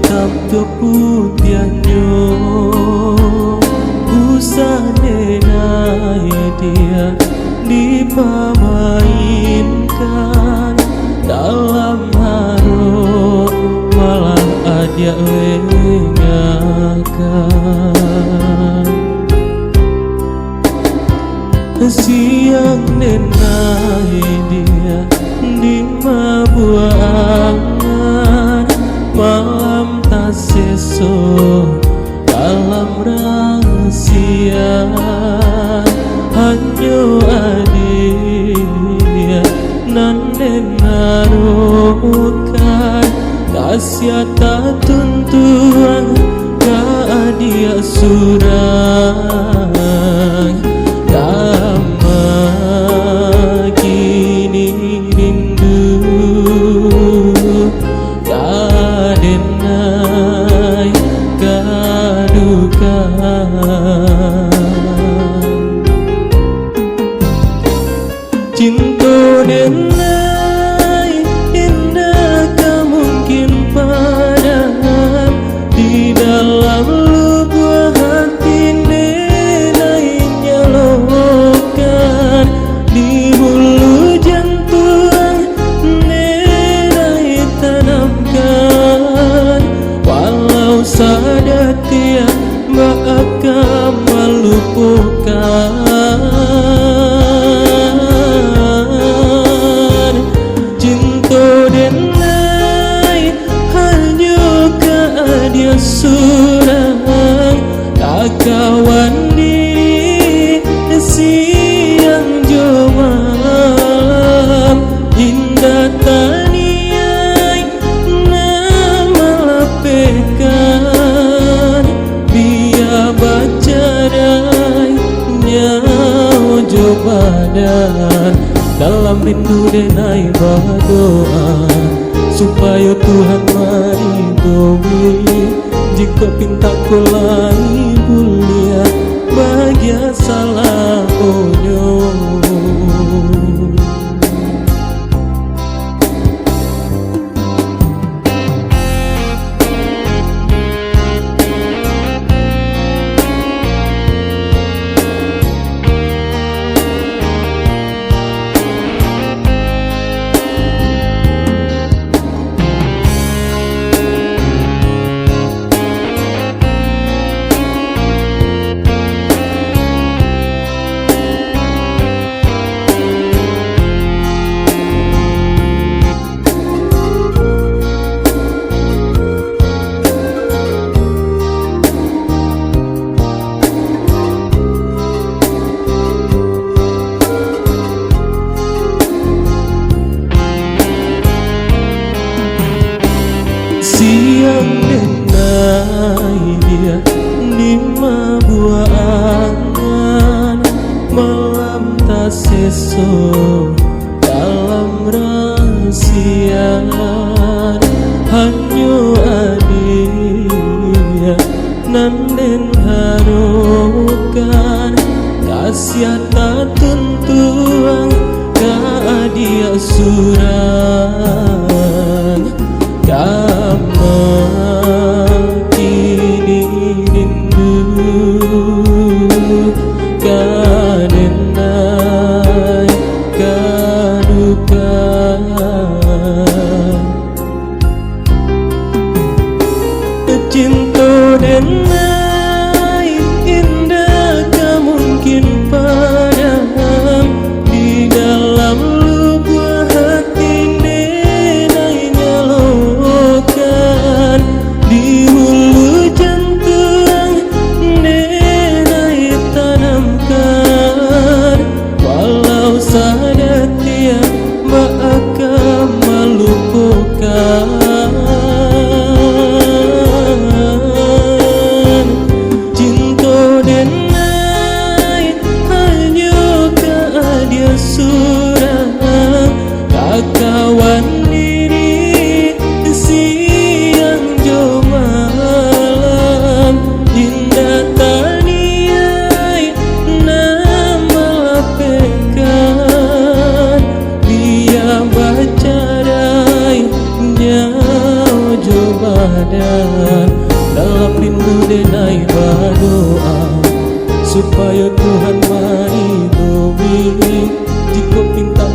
Sabtu putianyo usahane dia dipermainkan dalam harap malah aja lengakan. Siang nenai dia di mabuangan, malam tak seso dalam rahasia. Hanya adia nanden harukan kasih tak tuntuan ka adia surang. Cinta denai indah tak mungkin padam di dalam lubuk hati denai nyalokan di bulu jantung denai tanamkan walau sadar tiap akan melupakan. Dia surang tak kawan di siang jo malam indah taniai nama lapekan biar baca nyawa jo badan dalam rindu denai berdoa supaya Tuhan meridhoi jika pintaku lagi mulia bahagia salah onyo. Siang denai dia di mabuangan, malam tak seso dalam rahasia. Hanya adia nanden harukan kasih tak tuntuan ka adia surang. Kini rindu kadenai kadukan. Cinta denai indah tak mungkin padam di dalam lubuk hati denai nyalokan di hulu jantung denai tanamkan walau sadar tiap akan melupakan. Cinta denai ojo badan dalam rindu denai berdoa supaya Tuhan meridhoi jika pinta